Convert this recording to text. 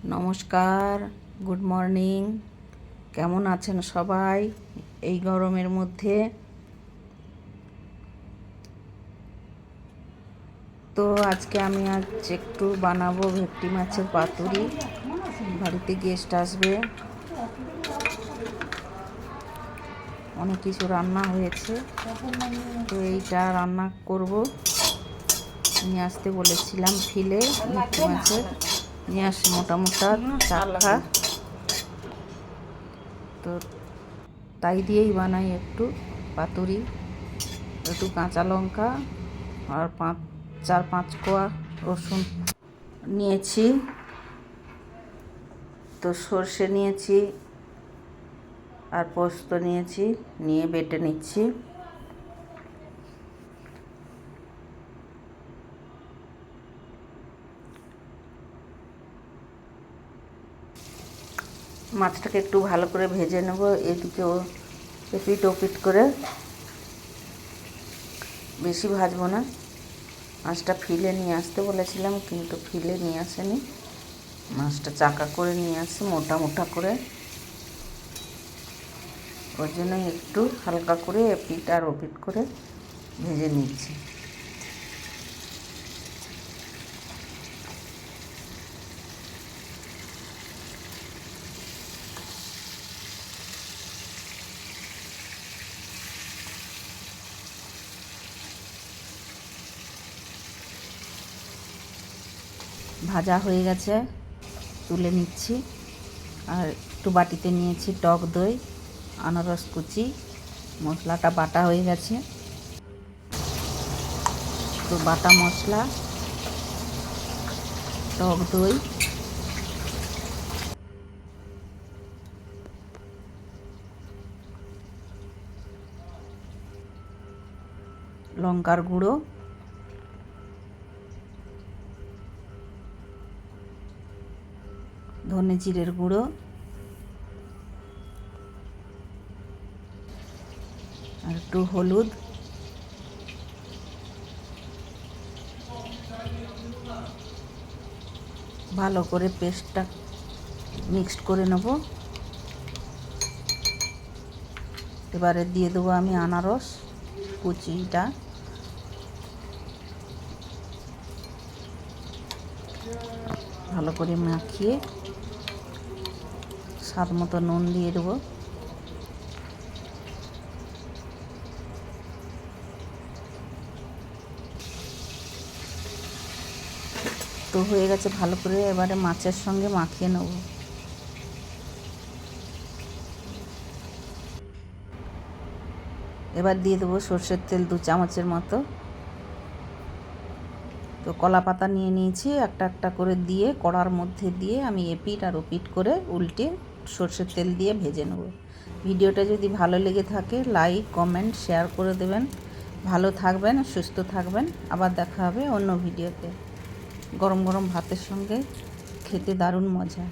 নমস্কার, good morning. কেমন আছেন সবাই এই গরমের মধ্যে? তো আজকে আমি একটু বানাবো ভেটকি মাছের পাতুরি। বাড়িতে গেস্ট আসবে, অনেক কিছু রান্না হয়েছে, তো এইটা রান্না করব। নিয়ে আসতে বলেছিলাম ফিলে ভেটকি মাছের, নিয়ে আসি মোটা মোটা চাকা, তো তাই দিয়েই বানাই একটু পাতুরি। একটু কাঁচা লঙ্কা আর 4-5 কোয়া রসুন নিয়েছি, তো সর্ষে নিয়েছি আর পোস্ত নিয়েছি, নিয়ে বেটে নিচ্ছি। মাছটাকে একটু ভালো করে ভেজে নেব, এদিকে এপিট ওপিট করে, বেশি ভাজবো না। মাছটা ফিলে নিয়ে আসতে বলেছিলাম, কিন্তু ফিলে নিয়ে আসেনি। মাছটা চাকা করে নিয়ে আসি, মোটা মোটা করে, ওর জন্য একটু হালকা করে এপিট আর ওপিট করে ভেজে নিচ্ছি। ভাজা হয়ে গেছে, তুলে নিচ্ছি। আর একটু বাটিতে নিয়েছি টক দই, আনারস কুচি, মশলাটা বাটা হয়ে গেছে। তো বাটা মশলা, টক দই, লঙ্কার গুঁড়ো, ধনে জিরের গুঁড়ো, আর একটু হলুদ, ভালো করে পেস্টটা মিক্সড করে নেব। এবারে দিয়ে দেবো আমি আনারস কুচিটা, ভালো করে মাখিয়ে স্বাদ মতো নুন দিয়ে দেবো। তো হয়ে গেছে ভালো করে, এবারে মাছের সঙ্গে মাখিয়ে নেব। এবার দিয়ে দেবো সর্ষের তেল 2 চামচের মতো। তো কলা পাতা নিয়ে নিয়েছি, একটা একটা করে দিয়ে কড়ার মধ্যে দিয়ে আমি এপিট আর ওপিট করে উল্টে সর্ষের তেল দিয়ে ভেজে নেব। ভিডিওটা যদি ভালো লেগে থাকে লাইক কমেন্ট শেয়ার করে দেবেন। ভালো থাকবেন, সুস্থ থাকবেন। আবার দেখা হবে অন্য ভিডিওতে। গরম গরম ভাতের সঙ্গে খেতে দারুণ মজা।